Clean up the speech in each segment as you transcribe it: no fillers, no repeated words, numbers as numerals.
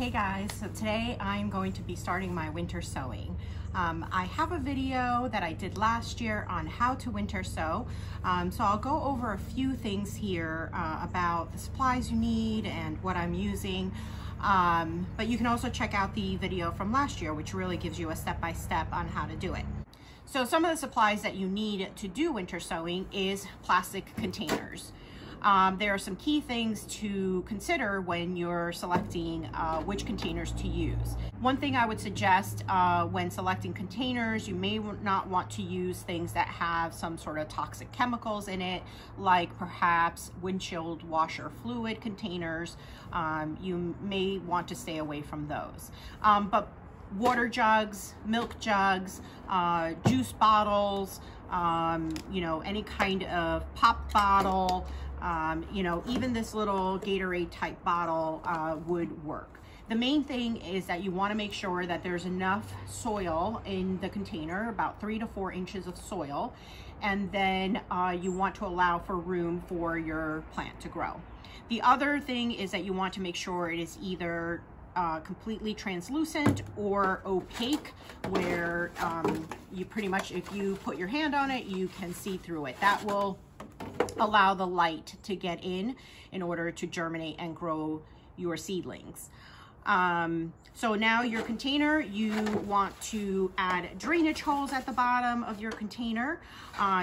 Hey guys, so today I'm going to be starting my winter sowing. I have a video that I did last year on how to winter sow. So I'll go over a few things here about the supplies you need and what I'm using. But you can also check out the video from last year, which really gives you a step-by-step on how to do it. So some of the supplies that you need to do winter sowing is plastic containers. There are some key things to consider when you're selecting which containers to use. One thing I would suggest when selecting containers, you may not want to use things that have some sort of toxic chemicals in it, like perhaps windshield washer fluid containers. You may want to stay away from those. But water jugs, milk jugs, juice bottles, any kind of pop bottle, even this little Gatorade type bottle would work. The main thing is that you want to make sure that there's enough soil in the container, about 3 to 4 inches of soil, and then you want to allow for room for your plant to grow. The other thing is that you want to make sure it is either completely translucent or opaque, where you pretty much, if you put your hand on it, you can see through it. That will allow the light to get in order to germinate and grow your seedlings. So now your container, you want to add drainage holes at the bottom of your container.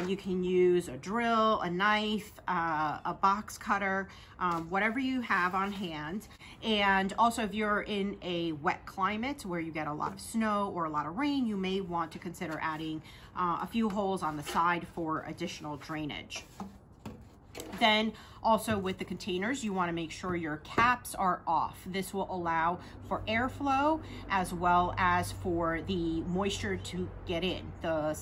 You can use a drill, a knife, a box cutter, whatever you have on hand. And also, if you're in a wet climate where you get a lot of snow or a lot of rain, you may want to consider adding a few holes on the side for additional drainage. Then also with the containers, you want to make sure your caps are off. This will allow for airflow as well as for the moisture to get in, the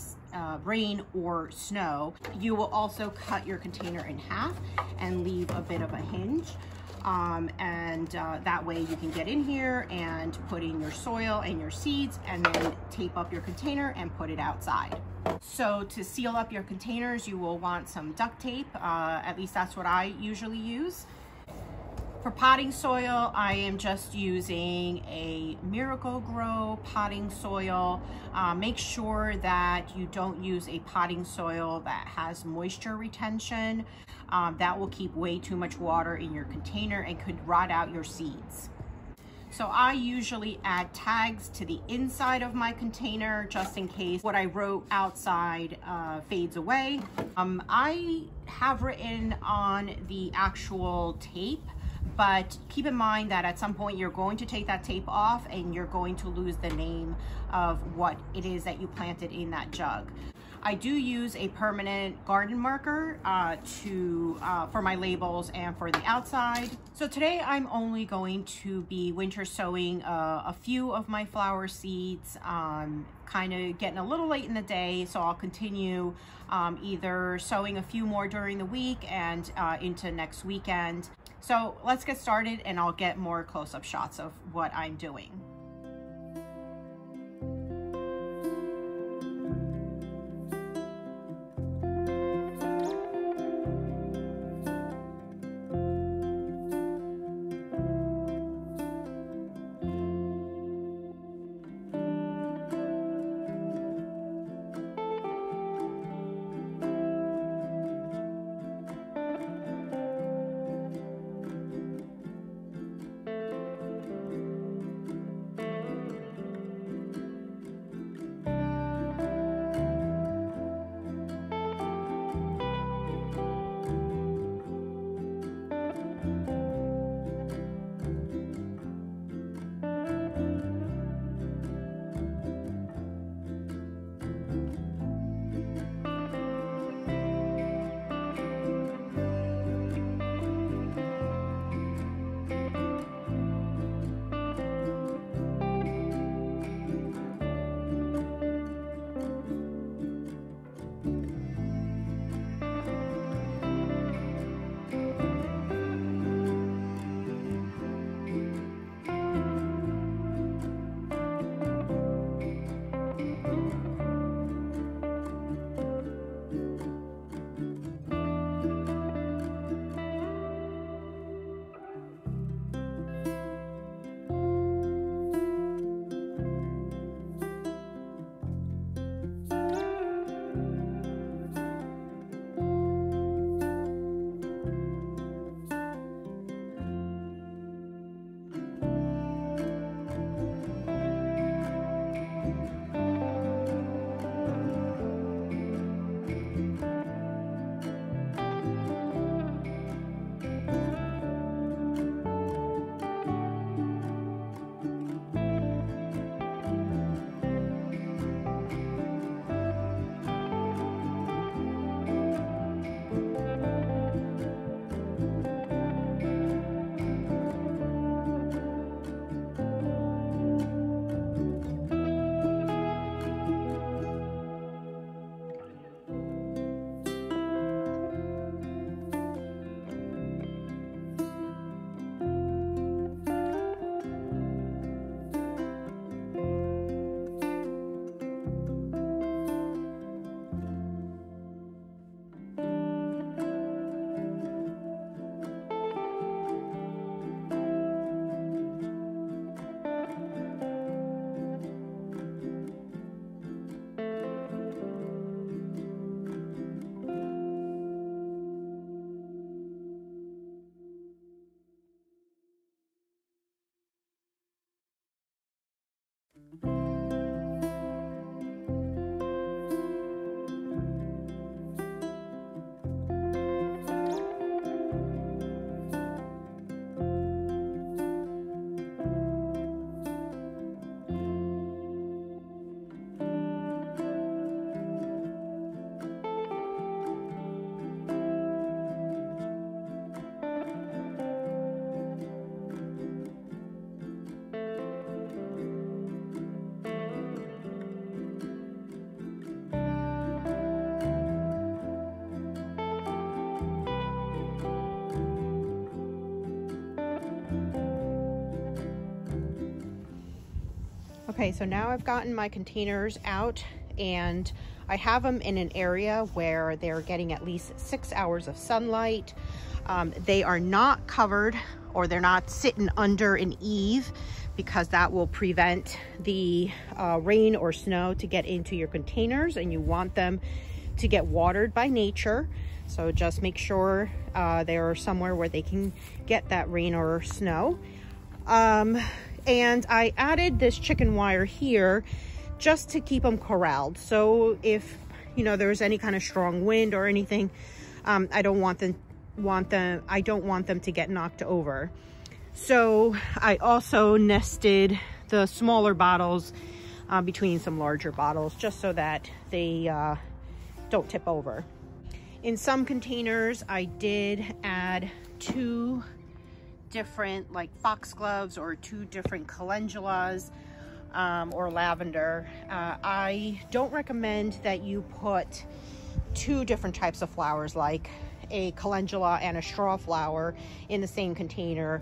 rain or snow. You will also cut your container in half and leave a bit of a hinge. That way you can get in here and put in your soil and your seeds, and then tape up your container and put it outside. So to seal up your containers, you will want some duct tape. At least that's what I usually use. For potting soil, I am just using a Miracle-Gro potting soil. Make sure that you don't use a potting soil that has moisture retention. That will keep way too much water in your container and could rot out your seeds. So I usually add tags to the inside of my container just in case what I wrote outside fades away. I have written on the actual tape, but keep in mind that at some point you're going to take that tape off and you're going to lose the name of what it is that you planted in that jug. I do use a permanent garden marker for my labels and for the outside. So today I'm only going to be winter sowing a few of my flower seeds, kind of getting a little late in the day, so I'll continue either sowing a few more during the week and into next weekend. So let's get started and I'll get more close-up shots of what I'm doing. Okay, so now I've gotten my containers out and I have them in an area where they're getting at least 6 hours of sunlight. They are not covered, or they're not sitting under an eave, because that will prevent the rain or snow to get into your containers, and you want them to get watered by nature. So just make sure they're somewhere where they can get that rain or snow. And I added this chicken wire here just to keep them corralled. So if, you know, there's any kind of strong wind or anything, I don't want them to get knocked over. So I also nested the smaller bottles between some larger bottles, just so that they don't tip over. In some containers, I did add 2 different like foxgloves or 2 different calendulas or lavender. I don't recommend that you put 2 different types of flowers, like a calendula and a straw flower, in the same container.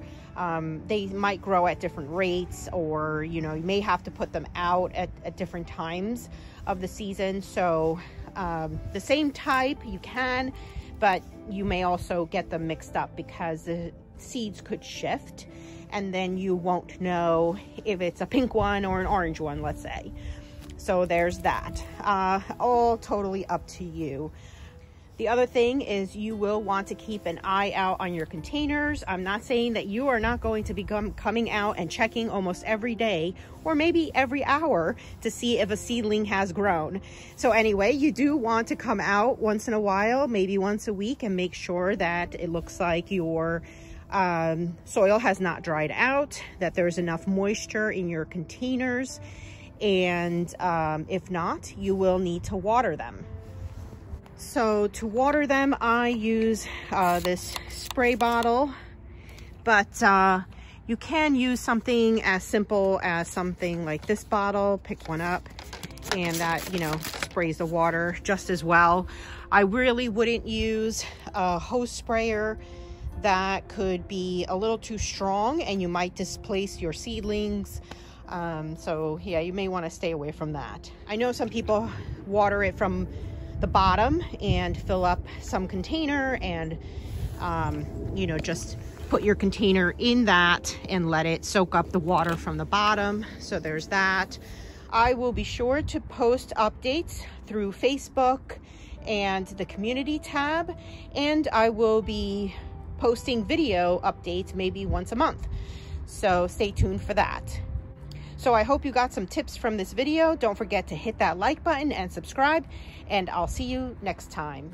They might grow at different rates, or you know, you may have to put them out at different times of the season. So the same type you can, but you may also get them mixed up, because the seeds could shift and then you won't know if it's a pink one or an orange one, let's say. So there's that. All totally up to you. The other thing is, you will want to keep an eye out on your containers. I'm not saying that you are not going to be coming out and checking almost every day, or maybe every hour, to see if a seedling has grown. So anyway, you do want to come out once in a while, maybe once a week, and make sure that it looks like your soil has not dried out, that there's enough moisture in your containers. And if not, you will need to water them. So to water them, I use this spray bottle, but you can use something as simple as something like this bottle. Pick one up, and that, you know, sprays the water just as well. I really wouldn't use a hose sprayer. That could be a little too strong and you might displace your seedlings. So yeah, you may want to stay away from that. I know some people water it from the bottom and fill up some container, and you know, just put your container in that and let it soak up the water from the bottom. So there's that. I will be sure to post updates through Facebook and the community tab, and I will be posting video updates maybe once a month. So stay tuned for that. So I hope you got some tips from this video. Don't forget to hit that like button and subscribe, and I'll see you next time.